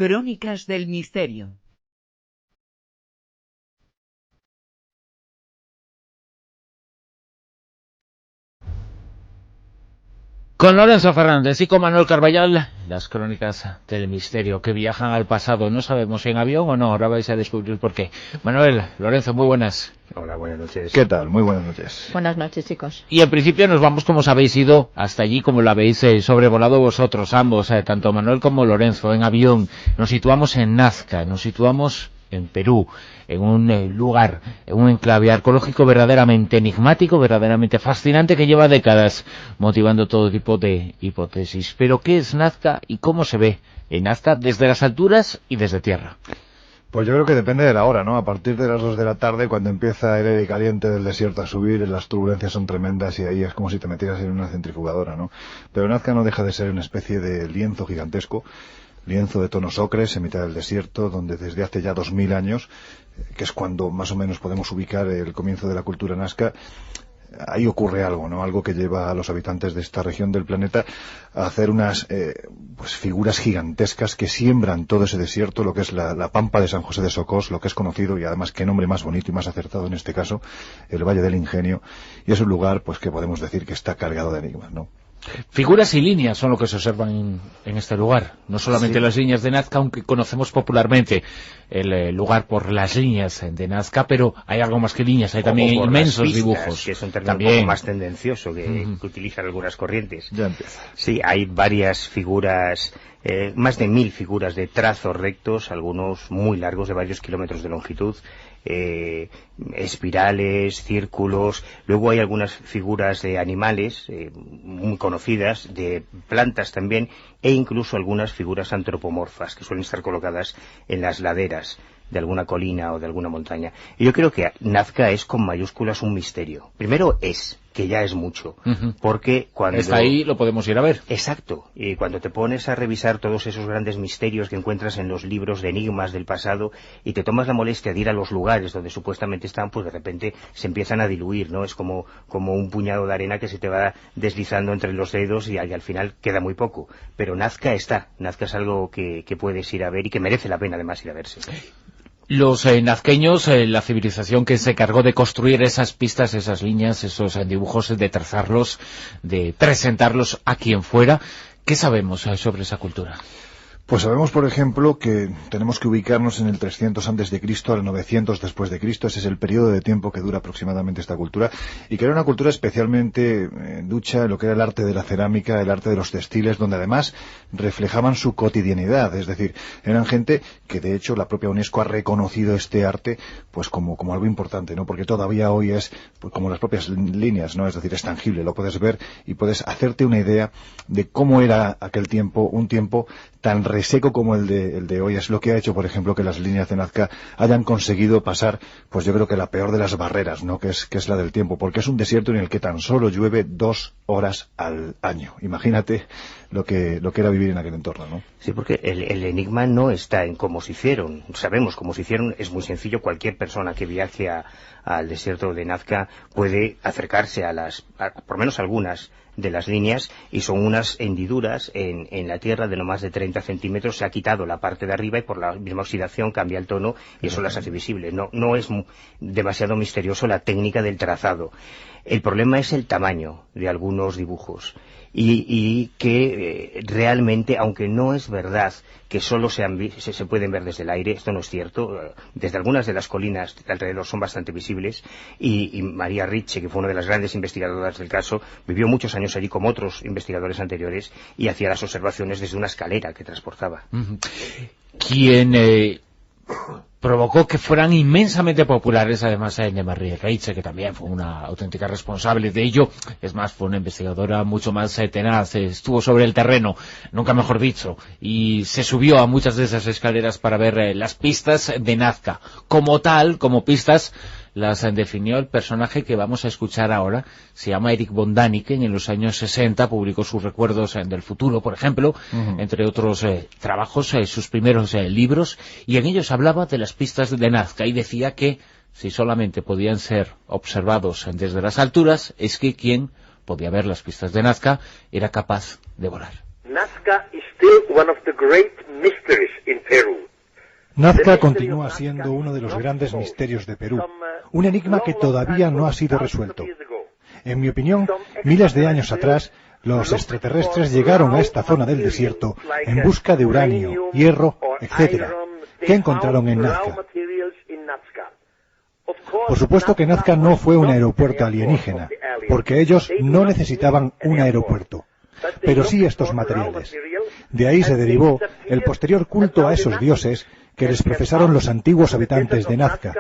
Crónicas del Misterio. Con Lorenzo Fernández y con Manuel Carballal, las crónicas del misterio que viajan al pasado. No sabemos si en avión o no, ahora vais a descubrir por qué. Manuel, Lorenzo, muy buenas. Hola, buenas noches. ¿Qué tal? Muy buenas noches. Buenas noches, chicos. Y en principio nos vamos como os habéis ido hasta allí, como lo habéis sobrevolado vosotros, ambos, tanto Manuel como Lorenzo, en avión. Nos situamos en Nazca, nos situamos en Perú, en un lugar, en un enclave arqueológico verdaderamente enigmático, verdaderamente fascinante, que lleva décadas motivando todo tipo de hipótesis. Pero ¿qué es Nazca y cómo se ve en Nazca desde las alturas y desde tierra? Pues yo creo que depende de la hora, ¿no? A partir de las 2 de la tarde, cuando empieza el aire caliente del desierto a subir, las turbulencias son tremendas y ahí es como si te metieras en una centrifugadora, ¿no? Pero Nazca no deja de ser una especie de lienzo gigantesco, lienzo de tonos ocres en mitad del desierto, donde desde hace ya 2000 años, que es cuando más o menos podemos ubicar el comienzo de la cultura nazca, ahí ocurre algo, ¿no? Algo que lleva a los habitantes de esta región del planeta a hacer unas pues figuras gigantescas que siembran todo ese desierto, lo que es la pampa de San José de Socós, lo que es conocido, y además qué nombre más bonito y más acertado en este caso, el Valle del Ingenio, y es un lugar pues que podemos decir que está cargado de enigmas, ¿no? Figuras y líneas son lo que se observan en este lugar. No solamente las líneas de Nazca, aunque conocemos popularmente el lugar por las líneas de Nazca, pero hay algo más que líneas, hay también inmensos pistas, dibujos. Que es un término un poco más tendencioso que utilizan algunas corrientes. Ya empieza. Sí, hay varias figuras, más de 1000 figuras de trazos rectos, algunos muy largos, de varios kilómetros de longitud, espirales, círculos. Luego hay algunas figuras de animales muy conocidas, de plantas también, e incluso algunas figuras antropomorfas que suelen estar colocadas en las laderas de alguna colina o de alguna montaña. Y yo creo que Nazca es con mayúsculas un misterio. Primero que ya es mucho, porque cuando... Está ahí, lo podemos ir a ver. Exacto, y cuando te pones a revisar todos esos grandes misterios que encuentras en los libros de enigmas del pasado y te tomas la molestia de ir a los lugares donde supuestamente están, pues de repente se empiezan a diluir, ¿no? Es como un puñado de arena que se te va deslizando entre los dedos y al final queda muy poco. Pero Nazca es algo que puedes ir a ver y que merece la pena además ir a verse. Los nazqueños, la civilización que se cargó de construir esas pistas, esas líneas, esos dibujos, de trazarlos, de presentarlos a quien fuera, ¿qué sabemos sobre esa cultura? Pues sabemos, por ejemplo, que tenemos que ubicarnos en el 300 antes de Cristo al 900 después de Cristo. Ese es el periodo de tiempo que dura aproximadamente esta cultura, y que era una cultura especialmente ducha en lo que era el arte de la cerámica, el arte de los textiles, donde además reflejaban su cotidianidad. Es decir, eran gente que de hecho la propia UNESCO ha reconocido este arte pues como algo importante, ¿no? Porque todavía hoy es pues, como las propias líneas, ¿no? Es decir, es tangible, lo puedes ver y puedes hacerte una idea de cómo era aquel tiempo, un tiempo tan seco como el de hoy. Es lo que ha hecho, por ejemplo, que las líneas de Nazca hayan conseguido pasar, pues yo creo que la peor de las barreras, ¿no? Que es la del tiempo, porque es un desierto en el que tan solo llueve 2 horas al año. Imagínate lo que era vivir en aquel entorno, ¿no? Sí, porque el enigma no está en cómo se hicieron. Sabemos cómo se hicieron, es muy sencillo. Cualquier persona que viaje al desierto de Nazca puede acercarse a por lo menos algunas de las líneas, y son unas hendiduras en la tierra de no más de 30 centímetros. Se ha quitado la parte de arriba y por la misma oxidación cambia el tono y eso las hace visibles. No es demasiado misterioso la técnica del trazado. El problema es el tamaño de algunos dibujos y que realmente, aunque no es verdad que solo se pueden ver desde el aire, esto no es cierto. Desde algunas de las colinas de alrededor son bastante visibles, y María Ritchie, que fue una de las grandes investigadoras del caso, vivió muchos años allí como otros investigadores anteriores y hacía las observaciones desde una escalera que transportaba. ¿Quién provocó que fueran inmensamente populares, además de María Ritchie, que también fue una auténtica responsable de ello? Es más, fue una investigadora mucho más tenaz, estuvo sobre el terreno, nunca mejor dicho, y se subió a muchas de esas escaleras para ver las pistas de Nazca. Como tal, como pistas, las definió el personaje que vamos a escuchar ahora. Se llama Eric von Däniken. En los años 60 publicó sus recuerdos del futuro, por ejemplo, entre otros trabajos, sus primeros libros, y en ellos hablaba de las pistas de Nazca y decía que si solamente podían ser observados desde las alturas, es que quien podía ver las pistas de Nazca era capaz de volar. Nazca continúa siendo uno de los grandes misterios de Perú, un enigma que todavía no ha sido resuelto. En mi opinión, miles de años atrás, los extraterrestres llegaron a esta zona del desierto en busca de uranio, hierro, etc. ¿Qué encontraron en Nazca? Por supuesto que Nazca no fue un aeropuerto alienígena, porque ellos no necesitaban un aeropuerto, pero sí estos materiales. De ahí se derivó el posterior culto a esos dioses que les profesaron los antiguos habitantes de Nazca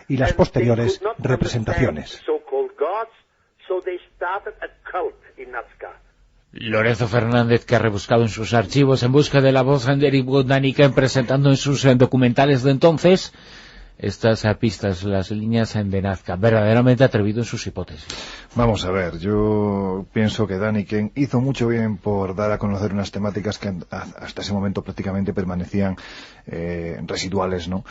y las posteriores representaciones. Lorenzo Fernández, que ha rebuscado en sus archivos en busca de la voz de Erich von Däniken, presentando en sus documentales de entonces estas pistas, las líneas de Nazca. Verdaderamente atrevido en sus hipótesis. Vamos a ver, yo pienso que Däniken hizo mucho bien por dar a conocer unas temáticas que hasta ese momento prácticamente permanecían residuales, ¿no?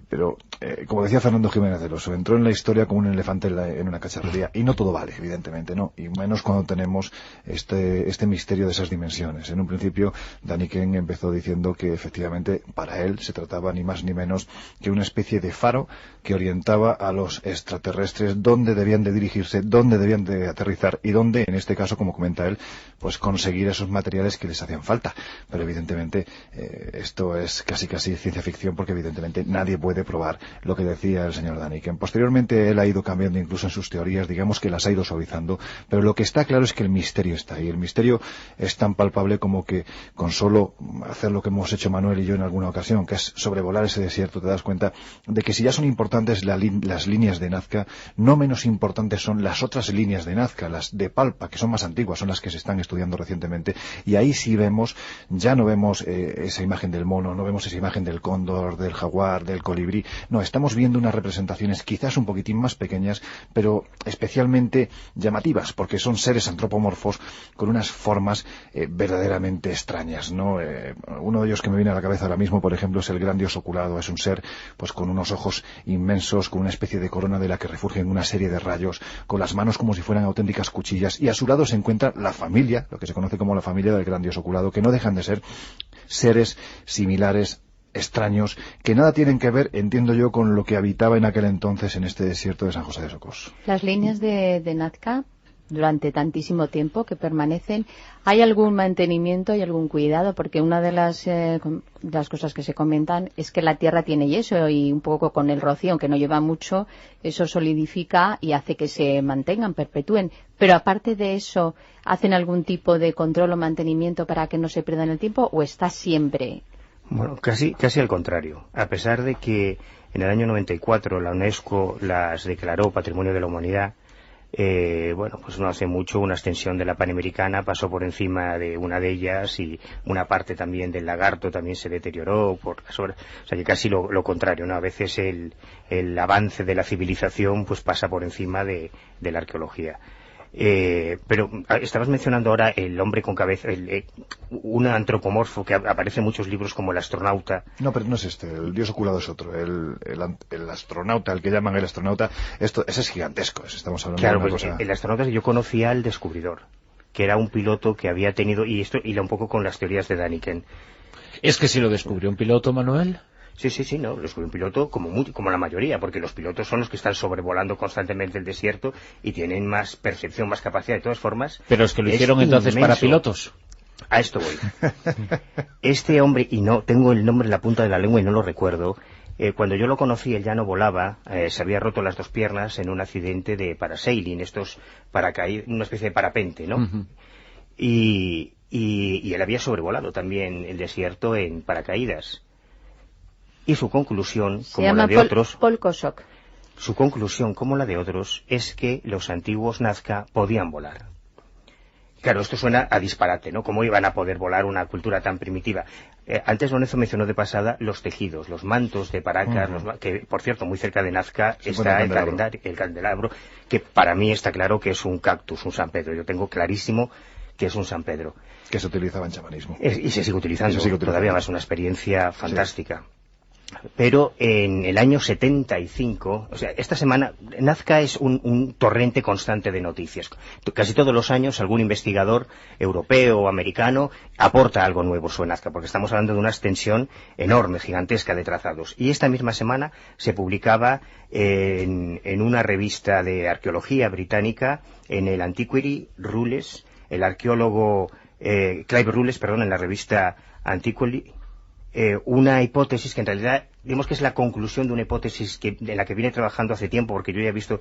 Pero, como decía Fernando Jiménez del Oso, entró en la historia como un elefante en una cacharrería, y no todo vale, evidentemente, ¿no? Y menos cuando tenemos este misterio de esas dimensiones. En un principio, Däniken empezó diciendo que efectivamente para él se trataba ni más ni menos que una especie de faro que orientaba a los extraterrestres dónde debían de dirigirse, dónde debían de aterrizar y dónde, en este caso, como comenta él, pues conseguir esos materiales que les hacían falta. Pero evidentemente esto es casi ciencia ficción, porque evidentemente nadie puede probar lo que decía el señor Däniken. Posteriormente él ha ido cambiando incluso en sus teorías, digamos que las ha ido suavizando, pero lo que está claro es que el misterio está ahí. El misterio es tan palpable como que con solo hacer lo que hemos hecho Manuel y yo en alguna ocasión, que es sobrevolar ese desierto, te das cuenta de que si ya son importantes las líneas de Nazca, no menos importantes son las otras líneas de Nazca, las de Palpa, que son más antiguas, son las que se están estudiando recientemente, y ahí sí vemos, ya no vemos esa imagen del mono, no vemos esa imagen del cóndor, del jaguar, del colibrí. No, estamos viendo unas representaciones quizás un poquitín más pequeñas, pero especialmente llamativas, porque son seres antropomorfos con unas formas verdaderamente extrañas, ¿no? Uno de ellos que me viene a la cabeza ahora mismo, por ejemplo, es el gran dios oculado. Es un ser pues con unos ojos inmensos, con una especie de corona de la que refulgen una serie de rayos, con las manos como si fueran auténticas cuchillas, y a su lado se encuentra la familia, lo que se conoce como la familia del gran dios oculado, que no dejan de ser seres similares, extraños, que nada tienen que ver, entiendo yo, con lo que habitaba en aquel entonces en este desierto de San José de Socos. Las líneas de Nazca, durante tantísimo tiempo que permanecen, ¿hay algún mantenimiento, hay algún cuidado? Porque una de las cosas que se comentan es que la tierra tiene yeso, y un poco con el rocío, aunque no lleva mucho, eso solidifica y hace que se mantengan, perpetúen. Pero aparte de eso, ¿hacen algún tipo de control o mantenimiento para que no se pierdan el tiempo, o está siempre? Bueno, casi al contrario. A pesar de que en el año 94 la UNESCO las declaró Patrimonio de la Humanidad, pues no hace mucho una extensión de la Panamericana pasó por encima de una de ellas, y una parte también del lagarto también se deterioró por las obras. O sea que casi lo contrario, ¿no? A veces el avance de la civilización pues pasa por encima de la arqueología. Pero estabas mencionando ahora el hombre con cabeza, un antropomorfo que aparece en muchos libros como el astronauta. No, pero no es este, el dios oculado es otro, el astronauta, el que llaman el astronauta, ese es gigantesco, estamos hablando de una cosa. El astronauta, yo conocía al descubridor, que era un piloto que había tenido, y esto hila un poco con las teorías de Däniken. ¿Es que si lo descubrió un piloto, Manuel? Sí, no, lo descubrió un piloto como la mayoría, porque los pilotos son los que están sobrevolando constantemente el desierto y tienen más percepción, más capacidad, de todas formas. Pero es que lo hicieron entonces para pilotos. A esto voy. Este hombre, y no tengo el nombre en la punta de la lengua y no lo recuerdo, cuando yo lo conocí él ya no volaba, se había roto las dos piernas en un accidente de parasailing, una especie de parapente, ¿no? Uh-huh. Y él había sobrevolado también el desierto en paracaídas. Y su conclusión, como la de otros, Paul Kosok. Su conclusión, como la de otros, es que los antiguos Nazca podían volar. Claro, esto suena a disparate, ¿no? ¿Cómo iban a poder volar una cultura tan primitiva? Antes Lorenzo mencionó de pasada los tejidos, los mantos de Paracas, que por cierto, muy cerca de Nazca está el candelabro, que para mí está claro que es un cactus, un San Pedro. Yo tengo clarísimo que es un San Pedro. Que se utilizaba en chamanismo. Y se sigue utilizando, todavía más, una experiencia fantástica. Sí. Pero en el año 75, o sea, esta semana, Nazca es un torrente constante de noticias. Casi todos los años algún investigador europeo o americano aporta algo nuevo sobre Nazca, porque estamos hablando de una extensión enorme, gigantesca de trazados. Y esta misma semana se publicaba en una revista de arqueología británica, en el Antiquity Rules, el arqueólogo Clive Rules, en la revista Antiquity, una hipótesis que en realidad digamos que es la conclusión de una hipótesis en la que viene trabajando hace tiempo, porque yo ya he visto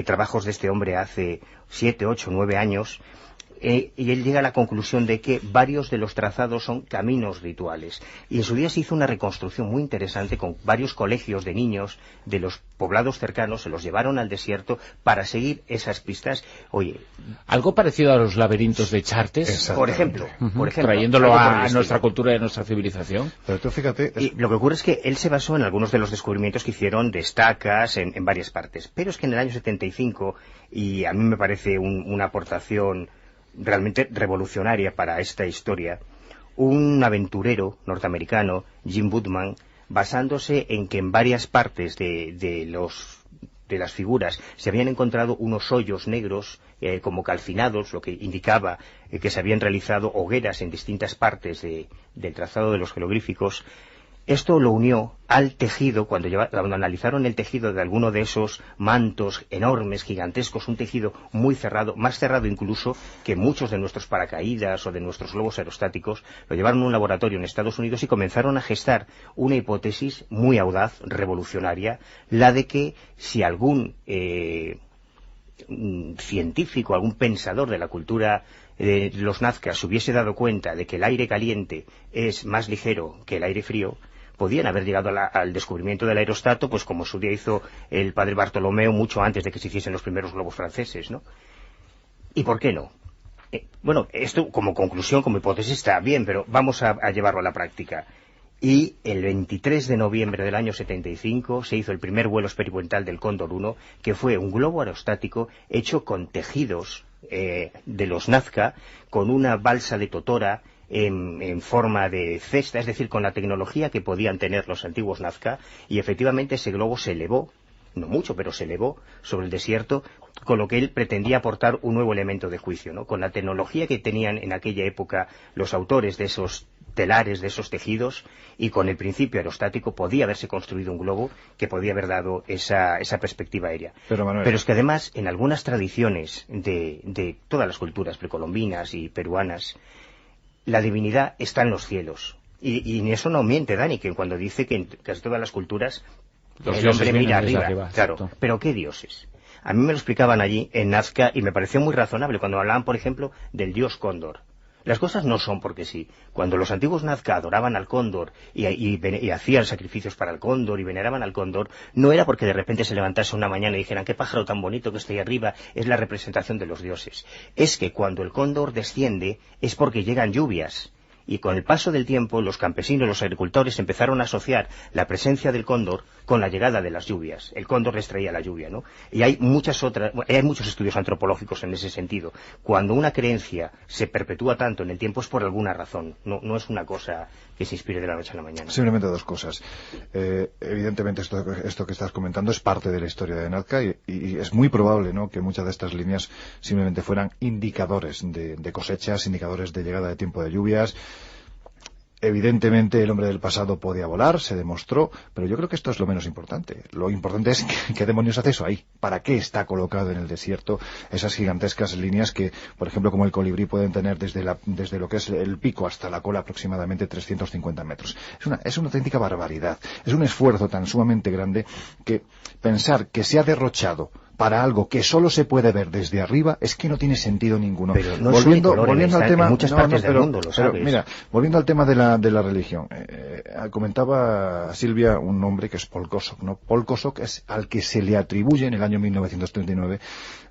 trabajos de este hombre hace 7, 8, 9 años, y él llega a la conclusión de que varios de los trazados son caminos rituales. Y en su día se hizo una reconstrucción muy interesante con varios colegios de niños de los poblados cercanos, se los llevaron al desierto para seguir esas pistas. Oye, algo parecido a los laberintos de Chartres, por ejemplo, trayéndolo a nuestra cultura y a nuestra civilización. Pero tú fíjate... Y lo que ocurre es que él se basó en algunos de los descubrimientos que hicieron de estacas en varias partes. Pero es que en el año 75, y a mí me parece una aportación realmente revolucionaria para esta historia, un aventurero norteamericano, Jim Woodman, basándose en que en varias partes de las figuras se habían encontrado unos hoyos negros como calcinados, lo que indicaba que se habían realizado hogueras en distintas partes del trazado de los jeroglíficos. Esto lo unió al tejido, cuando analizaron el tejido de alguno de esos mantos enormes, gigantescos, un tejido muy cerrado, más cerrado incluso que muchos de nuestros paracaídas o de nuestros globos aerostáticos, lo llevaron a un laboratorio en Estados Unidos y comenzaron a gestar una hipótesis muy audaz, revolucionaria, la de que si algún científico, algún pensador de la cultura de los nazcas se hubiese dado cuenta de que el aire caliente es más ligero que el aire frío, podían haber llegado al descubrimiento del aerostato, pues como su día hizo el padre Bartolomeo mucho antes de que se hiciesen los primeros globos franceses, ¿no? ¿Y por qué no? Bueno, esto como conclusión, como hipótesis está bien, pero vamos a llevarlo a la práctica. Y el 23 de noviembre del año 75 se hizo el primer vuelo experimental del Cóndor 1, que fue un globo aerostático hecho con tejidos de los Nazca, con una balsa de totora en forma de cesta, es decir, con la tecnología que podían tener los antiguos Nazca, y efectivamente ese globo se elevó, no mucho, pero se elevó sobre el desierto, con lo que él pretendía aportar un nuevo elemento de juicio, ¿no? Con la tecnología que tenían en aquella época los autores de esos telares, de esos tejidos, y con el principio aerostático podía haberse construido un globo que podía haber dado esa perspectiva aérea. Pero es que además, en algunas tradiciones de todas las culturas precolombinas y peruanas, la divinidad está en los cielos. Y en eso no miente Dani, que cuando dice que en casi todas las culturas el hombre mira arriba. Claro, pero ¿qué dioses? A mí me lo explicaban allí en Nazca y me pareció muy razonable cuando hablaban, por ejemplo, del dios cóndor. Las cosas no son porque sí. Cuando los antiguos Nazca adoraban al cóndor y hacían sacrificios para el cóndor y veneraban al cóndor, no era porque de repente se levantase una mañana y dijeran qué pájaro tan bonito que está ahí arriba, es la representación de los dioses. Es que cuando el cóndor desciende es porque llegan lluvias. Y con el paso del tiempo, los campesinos, los agricultores empezaron a asociar la presencia del cóndor con la llegada de las lluvias. El cóndor les traía la lluvia, ¿no? Y hay muchos estudios antropológicos en ese sentido. Cuando una creencia se perpetúa tanto en el tiempo es por alguna razón. No es una cosa que se inspire de la noche a la mañana. Simplemente dos cosas. Evidentemente esto que estás comentando es parte de la historia de Nazca y es muy probable, ¿no?, que muchas de estas líneas simplemente fueran indicadores de cosechas, indicadores de llegada de tiempo de lluvias. Evidentemente el hombre del pasado podía volar, se demostró, pero yo creo que esto es lo menos importante. Lo importante es ¿qué demonios hace eso ahí? ¿Para qué está colocado en el desierto esas gigantescas líneas que, por ejemplo, como el colibrí pueden tener desde lo que es el pico hasta la cola aproximadamente 350 metros? Es una auténtica barbaridad. Es un esfuerzo tan sumamente grande que pensar que se ha derrochado para algo que solo se puede ver desde arriba es que no tiene sentido ninguno. Pero no volviendo al tema, en muchas partes del mundo, lo sabes. Pero mira, volviendo al tema de la religión, comentaba Silvia un nombre que es Paul Kosok, ¿no? Paul Kosok es al que se le atribuye en el año 1939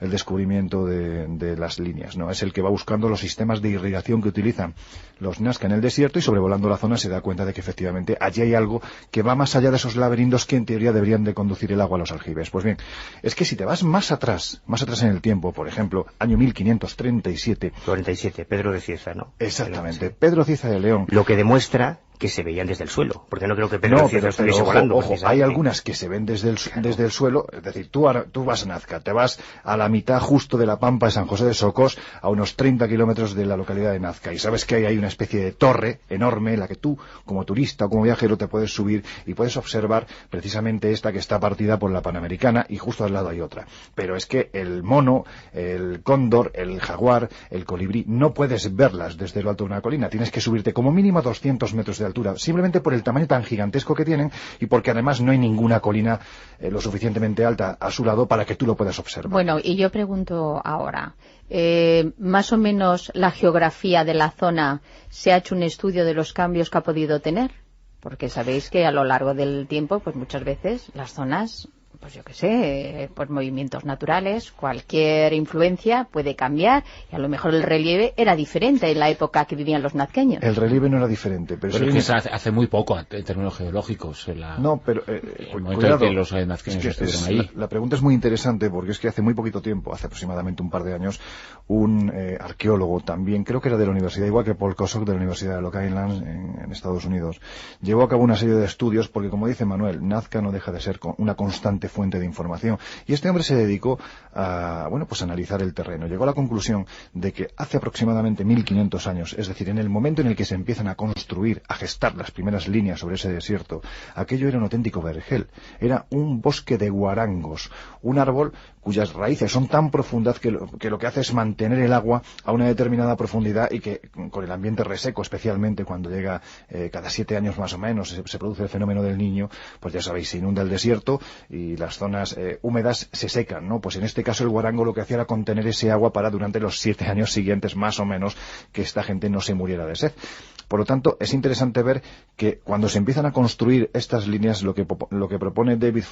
el descubrimiento de las líneas, ¿no? Es el que va buscando los sistemas de irrigación que utilizan los Nazca en el desierto y sobrevolando la zona se da cuenta de que efectivamente allí hay algo que va más allá de esos laberintos que en teoría deberían de conducir el agua a los aljibes. Pues bien, es que si te vas más atrás en el tiempo, por ejemplo, año 1537. 47, Pedro de Cieza, ¿no? Exactamente, Pedro Cieza de León. Lo que demuestra que se veían desde el suelo, porque no creo que Pedro Ciezo estuviese volando. Ojo, hay algunas que se ven desde el suelo, es decir, tú vas a Nazca, te vas a la mitad justo de la pampa de San José de Socos, a unos 30 kilómetros de la localidad de Nazca, y sabes que hay una especie de torre enorme en la que tú, como turista o como viajero, te puedes subir y puedes observar precisamente esta que está partida por la Panamericana, y justo al lado hay otra. Pero es que el mono, el cóndor, el jaguar, el colibrí, no puedes verlas desde lo alto de una colina, tienes que subirte como mínimo a 200 metros de altura, simplemente por el tamaño tan gigantesco que tienen y porque además no hay ninguna colina lo suficientemente alta a su lado para que tú lo puedas observar. Bueno, y yo pregunto ahora, más o menos la geografía de la zona, ¿se ha hecho un estudio de los cambios que ha podido tener? Porque sabéis que a lo largo del tiempo, pues muchas veces las zonas, pues yo qué sé, por movimientos naturales, cualquier influencia puede cambiar, y a lo mejor el relieve era diferente en la época que vivían los nazqueños. El relieve no era diferente, pero es que hace muy poco en términos geológicos. No, pero el momento en que los nazqueños estuvieron ahí. La pregunta es muy interesante porque es que hace muy poquito tiempo, hace aproximadamente un par de años, un arqueólogo también, creo que era de la universidad, igual que Paul Kosok de la Universidad de Long Island en Estados Unidos, llevó a cabo una serie de estudios porque, como dice Manuel, Nazca no deja de ser una constante fuente de información, y este hombre se dedicó a, pues analizar el terreno. Llegó a la conclusión de que hace aproximadamente 1500 años, es decir, en el momento en el que se empiezan a construir, a gestar las primeras líneas sobre ese desierto, aquello era un auténtico vergel, era un bosque de guarangos, un árbol cuyas raíces son tan profundas que lo que hace es mantener el agua a una determinada profundidad, y que con el ambiente reseco, especialmente cuando llega cada 7 años más o menos, se produce el fenómeno del Niño, pues ya sabéis, se inunda el desierto y las zonas húmedas se secan, ¿no? Pues en este caso el guarango lo que hacía era contener ese agua para durante los 7 años siguientes, más o menos, que esta gente no se muriera de sed. Por lo tanto, es interesante ver que cuando se empiezan a construir estas líneas, lo que propone David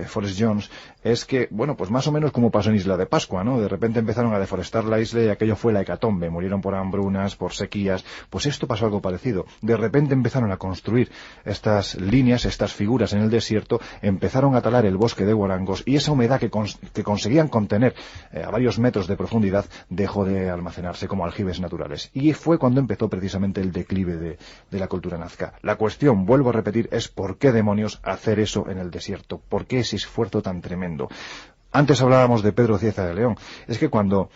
Forrest Jones es que, pues más o menos como pasó en Isla de Pascua, ¿no? De repente empezaron a deforestar la isla y aquello fue la hecatombe, murieron por hambrunas, por sequías. Pues esto pasó algo parecido. De repente empezaron a construir estas líneas, estas figuras en el desierto, empezaron a talar el bosque de guarangos, y esa humedad que conseguían contener a varios metros de profundidad dejó de almacenarse como aljibes naturales. Y fue cuando empezó precisamente el declive de la cultura nazca. La cuestión, vuelvo a repetir, es ¿por qué demonios hacer eso en el desierto? ¿Por qué ese esfuerzo tan tremendo? Antes hablábamos de Pedro Cieza de León. Es que cuando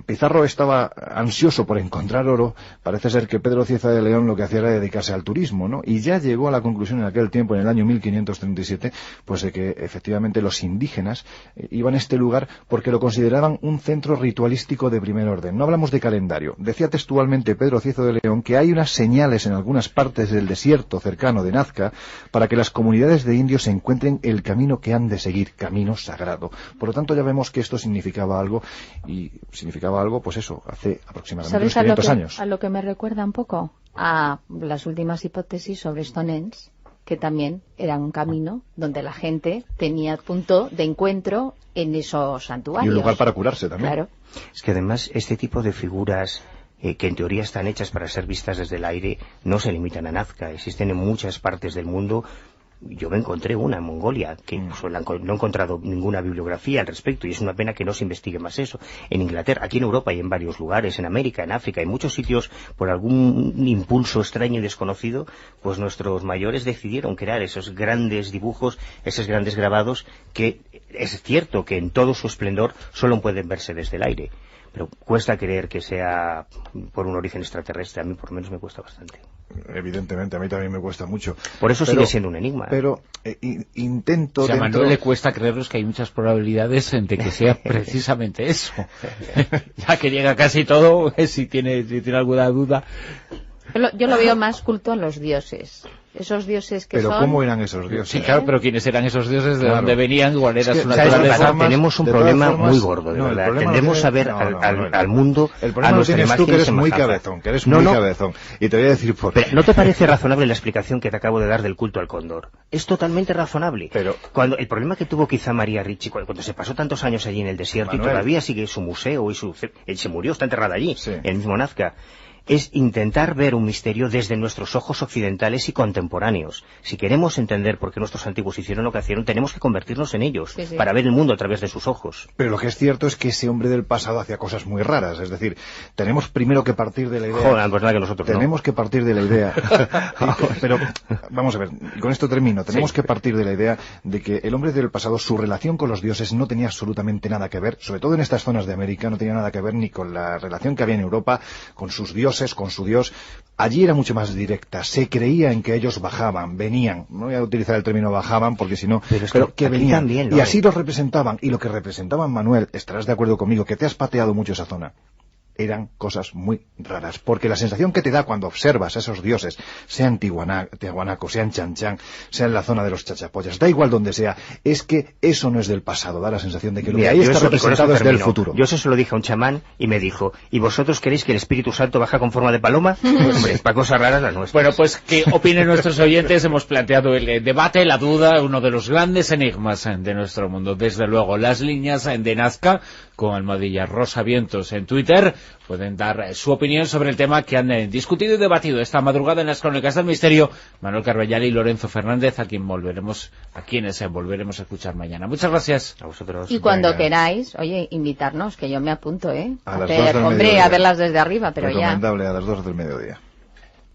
Pizarro estaba ansioso por encontrar oro, parece ser que Pedro Cieza de León lo que hacía era dedicarse al turismo, ¿no? Y ya llegó a la conclusión en aquel tiempo, en el año 1537, pues de que efectivamente los indígenas iban a este lugar porque lo consideraban un centro ritualístico de primer orden. No hablamos de calendario. Decía textualmente Pedro Cieza de León que hay unas señales en algunas partes del desierto cercano de Nazca para que las comunidades de indios encuentren el camino que han de seguir, camino sagrado. Por lo tanto, ya vemos que esto significaba algo, pues eso, hace aproximadamente unos 500 años. A lo que me recuerda un poco a las últimas hipótesis sobre Stonehenge, que también era un camino donde la gente tenía punto de encuentro en esos santuarios. Y un lugar para curarse también. Claro. Es que además este tipo de figuras que en teoría están hechas para ser vistas desde el aire no se limitan a Nazca, existen en muchas partes del mundo. Yo me encontré una en Mongolia, que no he encontrado ninguna bibliografía al respecto, y es una pena que no se investigue más eso. En Inglaterra, aquí en Europa y en varios lugares, en América, en África, en muchos sitios, por algún impulso extraño y desconocido, pues nuestros mayores decidieron crear esos grandes dibujos, esos grandes grabados, que es cierto que en todo su esplendor solo pueden verse desde el aire. Pero cuesta creer que sea por un origen extraterrestre. A mí por lo menos me cuesta bastante. Evidentemente, a mí también me cuesta mucho. Por eso sigue siendo un enigma. Pero intento... A Manuel le cuesta creernos que hay muchas probabilidades de que sea precisamente eso. Ya que llega casi todo, si tiene alguna duda... Yo lo veo más culto a los dioses. Esos dioses que pero son... ¿Pero cómo eran esos dioses? Sí, claro, pero ¿quiénes eran esos dioses? ¿De dónde venían? ¿Cuál era su naturaleza? Tenemos un problema muy gordo, de verdad. Tendemos a ver al mundo el problema a lo tienes tú, que eres muy cabezón, cabezón. Y te voy a decir por qué. Pero ¿no te parece razonable la explicación que te acabo de dar del culto al cóndor? Es totalmente razonable. Pero el problema que tuvo quizá María Ricci, cuando se pasó tantos años allí en el desierto, Manuel, y todavía sigue su museo, y se murió, está enterrada allí, en el mismo Nazca. es intentar ver un misterio desde nuestros ojos occidentales y contemporáneos. Si queremos entender por qué nuestros antiguos hicieron lo que hicieron, tenemos que convertirnos en ellos, Sí, sí. para ver el mundo a través de sus ojos. Pero lo que es cierto es que ese hombre del pasado hacía cosas muy raras. Es decir, tenemos primero que partir de la idea... Joder, pues nada que nosotros Tenemos que partir de la idea... Pero, vamos a ver, y con esto termino. Tenemos que partir de la idea de que el hombre del pasado, su relación con los dioses no tenía absolutamente nada que ver, sobre todo en estas zonas de América, no tenía nada que ver ni con la relación que había en Europa, con sus dioses, con su dios. Allí era mucho más directa, se creía en que ellos bajaban, venían, no voy a utilizar el término bajaban porque si no, pero que aquí venían, también, y así los representaban, y lo que representaban, Manuel, estarás de acuerdo conmigo, que te has pateado mucho esa zona, eran cosas muy raras, porque la sensación que te da cuando observas a esos dioses, sean Tiahuanaco, sean Chan-Chan, sea en la zona de los Chachapoyas, da igual donde sea, es que eso no es del pasado, da la sensación de que lo que ahí está representado es del futuro. Yo eso se lo dije a un chamán y me dijo, ¿y vosotros queréis que el Espíritu Santo baja con forma de paloma? Hombre, para cosas raras las nuestras. Bueno, pues que opinen nuestros oyentes, hemos planteado el debate, la duda, uno de los grandes enigmas de nuestro mundo. Desde luego, las líneas de Nazca, con almohadilla Rosa Vientos en Twitter, pueden dar su opinión sobre el tema que han discutido y debatido esta madrugada en las Crónicas del Misterio, Manuel Carballal y Lorenzo Fernández, a quienes volveremos a escuchar mañana. Muchas gracias. A vosotros. Y cuando queráis, oye, invitarnos, que yo me apunto, A las 2 del hombre, mediodía. a verlas desde arriba, pero ya. Recomendable a las 2 del mediodía.